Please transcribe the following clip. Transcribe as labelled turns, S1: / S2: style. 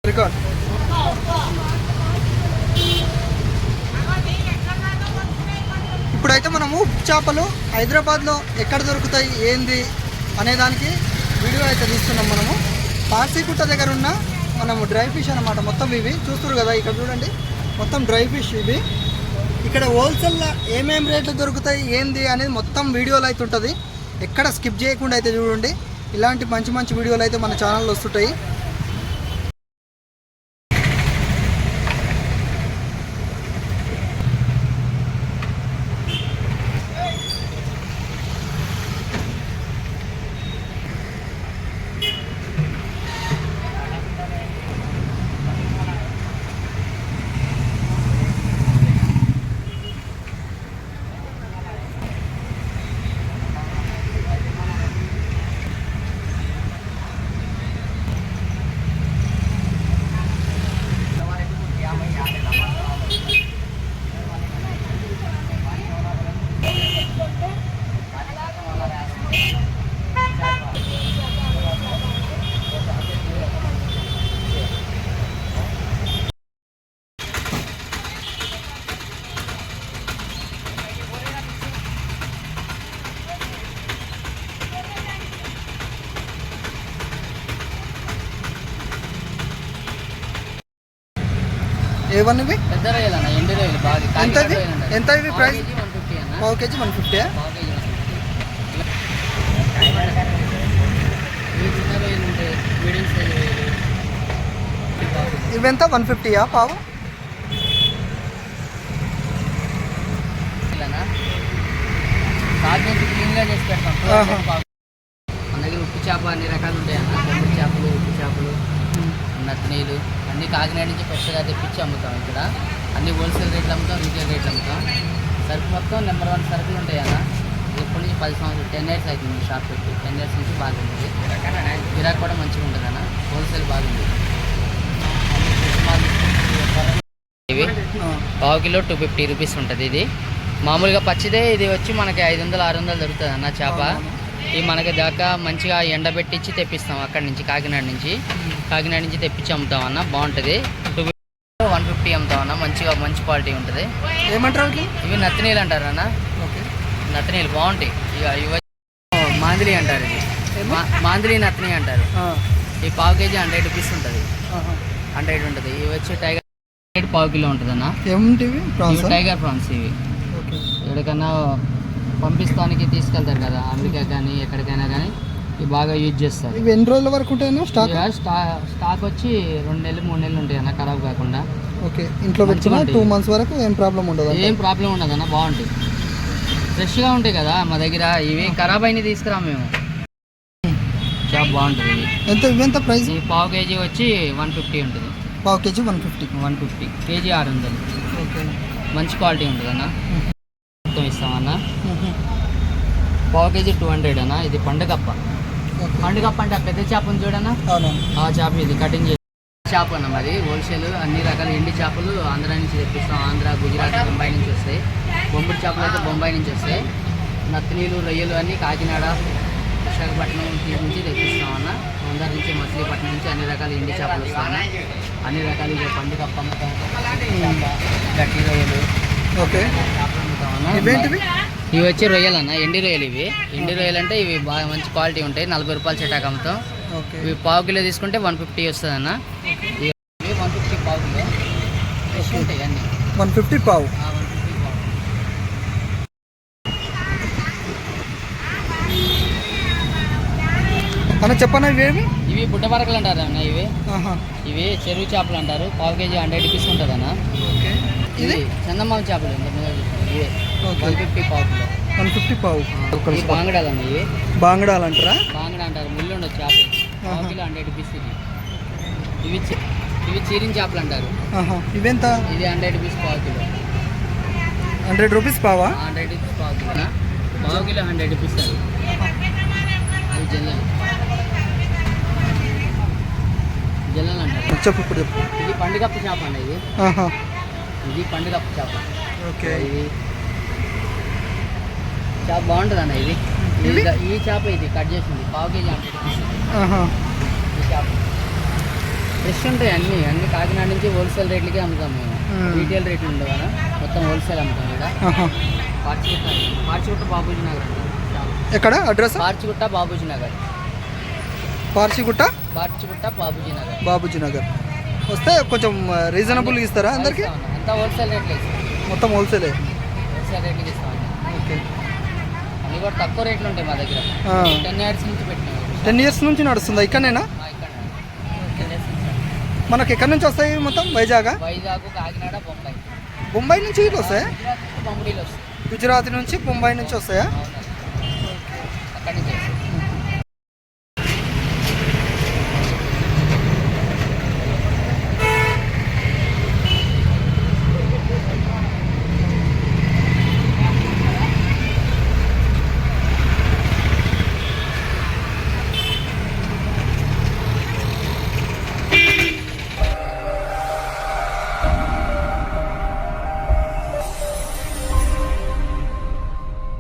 S1: Record. ఇప్పుడైతే మనము చేపలు హైదరాబాద్లో ఎక్కడ దొరుకుతాయి ఏంది అనే దానికి వీడియో అయితే తీస్తున్నాం. మనము పార్సీగుట్ట దగ్గర ఉన్న మనము డ్రై ఫిష్ అనమాట. మొత్తం ఇవి చూస్తున్నారు కదా, ఇక్కడ చూడండి మొత్తం డ్రై ఫిష్ ఇవి. ఇక్కడ హోల్సేల్లో ఏమేమి రేట్లు దొరుకుతాయి ఏంది అనేది మొత్తం వీడియోలు అయితే ఉంటుంది. ఎక్కడ స్కిప్ చేయకుండా అయితే చూడండి. ఇలాంటి మంచి మంచి వీడియోలు అయితే మన ఛానల్లో వస్తుంటాయి. ఏవన్నీ ఎంత ఎంత ఇవి ప్రైస్? పావు కేజీ 150. ఇవెంత 150 పావు?
S2: క్లీన్గా చేసి పెడతాం. మన దగ్గర ఉప్పు చేప అన్ని రకాలు ఉంటాయి అన్న. బొమ్మిడి చేపలు, ఉప్పు చేపలు, నత్తనీలు అన్నీ కాకినాడ నుంచి ఫ్రెష్గా తెప్పించి అమ్ముతాం. ఇక్కడ అన్ని హోల్సేల్ రేట్లు అమ్ముతాం, రీటైల్ రేట్లు అమ్ముతాం. సరుకు మొత్తం నెంబర్ 1 సరుకులు ఉంటాయి అన్న. ఇప్పటి నుంచి 10 సంవత్సరాలు 10 years అవుతుంది షాప్ పెట్టి. 10 years నుంచి బాగుంటుంది. గిరాక్ కూడా మంచిగా ఉంటుంది అన్న. హోల్సేల్ బాగుంది. ఇవి పావు కిలో 250 రూపీస్ ఉంటుంది. ఇది మామూలుగా పచ్చిదే. ఇది వచ్చి మనకి 500-600 దొరుకుతుంది అన్న చేప. ఇవి మనకి దాకా మంచిగా ఎండబెట్టించి తెప్పిస్తాం అక్కడి నుంచి, కాకినాడ నుంచి తెప్పించి అమ్ముతాం అన్న. బాగుంటుంది. 150 అమ్ముతాం అన్న. మంచి క్వాలిటీ ఉంటుంది.
S1: ఏమంటారు
S2: ఇవి నత్తనీళ్ళు అంటారు అన్న. నత్తనీళ్ళు బాగుంటాయి. ఇక ఇవి మాందిలి అంటారు. ఇది మాందిలి నత్తని అంటారు. ఈ పావు కేజీ 100 రూపీస్ ఉంటుంది. 100 ఉంటుంది. ఇవి వచ్చి టైగర్ పావు కిలో ఉంటుంది అన్న. ఇవి టైగర్ ప్రాన్స్. ఇవి ఎక్కడికన్నా పంపిస్తానికి తీసుకెళ్తారు కదా, అమెరికా కానీ ఎక్కడికైనా కానీ ఇవి బాగా యూజ్ చేస్తారు.
S1: ఇవి ఎన్ని రోజుల వరకు ఉంటాయి?
S2: స్టాక్ వచ్చి 2 నెలలు 3 నెలలు ఉంటాయి అన్న, ఖరాబ్ కాకుండా.
S1: ఓకే, ఇంట్లో పెట్టుకున్నా 2 months వరకు ఏం ప్రాబ్లం ఉండదు
S2: అన్న. బాగుంటాయి, ఫ్రెష్గా ఉంటాయి కదా మా దగ్గర. ఇవి ఖరాబ్ అయినవి తీసుకురాము మేము. చాలా బాగుంటుంది.
S1: ఇవెంత ప్రైస్?
S2: ఈ పావు కేజీ వచ్చి 150 ఉంటుంది.
S1: పావు కేజీ 150.
S2: కేజీ 600.
S1: ఓకే,
S2: మంచి క్వాలిటీ ఉంటుంది అన్న. మొత్తం ఇస్తామన్న. పావు కేజీ 200 అన్న. ఇది పండుగప్ప అంటే పెద్ద చేప ఉంది చూడన్నా, ఆ చేప. ఇది కటింగ్ చేసి చేప అన్న. మరి హోల్సేల్ అన్ని రకాల ఎండి చేపలు ఆంధ్ర నుంచి తెప్పిస్తాం. ఆంధ్ర, గుజరాత్, బొంబాయి నుంచి వస్తాయి. బొంబిడి చేపలు అయితే బొంబాయి నుంచి వస్తాయి. నత్తనీలు, రొయ్యలు అన్నీ కాకినాడ, విశాఖపట్నం నుంచి తెప్పిస్తాం అన్న. ఆంధ్ర నుంచి, మచిలీపట్నం నుంచి అన్ని రకాల ఎండి చేపలు వస్తాయన్న. అన్ని రకాలు పండుగప్ప అమ్ముతాం. గట్టి రొయ్యలు.
S1: ఓకే,
S2: చేపలు అమ్ముతాం అన్న. ఇవి వచ్చి రొయ్యలు అన్న, ఎండి రొయ్యలు. ఎండి రొయ్యలు అంటే ఇవి బాగా మంచి క్వాలిటీ ఉంటాయి. 40 రూపాయలు చెటాకు అమ్ముతాం. ఇవి పావు కిలో తీసుకుంటే 150 వస్తుంది అన్న. ఇవి 150 పావు కిలో. ఫ్రెష్ ఉంటాయి అన్నీ.
S1: 150 పావు. అన్న చెప్పనా ఇవేమి?
S2: ఇవి బుట్టపరకలు అంటారు అన్న. ఇవి చెరువు చేపలు అంటారు. పావు కేజీ 100 రూపీస్ ఉంటుంది అన్న. ఇది చందమామ చేపలు. ఇవే 150 పావు కిలో.
S1: 150 పావు.
S2: బాంగడాలు అన్న. ఇవి
S1: బాంగడాలు అంటారా?
S2: బాంగడా అంటారు. ముళ్ళు ఉండదు చేప. పావు కిలో 100 రూపీస్. ఇవి చీరిన చేపలు అంటారు.
S1: ఇవెంత?
S2: ఇది 100 రూపీస్ పావు కిలో.
S1: 100 రూపీస్ పావా?
S2: 100 రూపీస్ పావు కిలో. పావు కిలో 100 రూపీస్. అది జల్లలు అంటారు.
S1: చెప్పు ఇప్పుడు చెప్పు.
S2: ఇది పండుగప్పు చేప అండి. ఇది పండుగప్పు చేప.
S1: ఓకే,
S2: ఇది చేప బాగుంటుంది అన్న. ఈ చేప ఇది కట్ చేసింది. పావు కేజీ 100 రూపీస్. ఈ చేప ఫ్రెష్ ఉంటాయి అన్ని అన్ని కాకినాడ నుంచి హోల్సేల్ రేట్లకి అమ్ముతాం మేము. రీటైల్ రేట్లు ఉండవు కదా, మొత్తం హోల్సేల్ అమ్ముతాం ఇక్కడ. పార్చిగుట్ట బాబూజీ నగర్ అంటారు.
S1: ఎక్కడ అడ్రస్?
S2: పార్చిగుట్ట బాబూజీ నగర్.
S1: పార్చిగుట్ట
S2: బాబూజీ నగర్.
S1: బాబూజీ నగర్ వస్తే కొంచెం రీజనబుల్గా ఇస్తారా అందరికి?
S2: అంతా హోల్సేల్ రేట్లు ఇస్తాం,
S1: మొత్తం హోల్సేలే.
S2: హోల్సేల్ రేట్లకి ఇస్తాం.
S1: ఓకే.
S2: అవి కూడా తక్కువ రేట్లు ఉంటాయి మా దగ్గర. 10 years నుంచి పెట్టినాం.
S1: 10 years నుంచి నడుస్తుందా ఇక్కడనేనా?
S2: ఇక్కడ 10 years నుంచి.
S1: మనకి ఎక్కడి నుంచి వస్తాయి మొత్తం? వైజాగ్,
S2: కాకినాడ, బొంబాయి.
S1: బొంబాయి నుంచి ఇట్లా వస్తాయా?
S2: బొంబాయిలో వస్తాయి.
S1: గుజరాత్ నుంచి బొంబాయి నుంచి వస్తాయా?
S2: అక్కడి నుంచి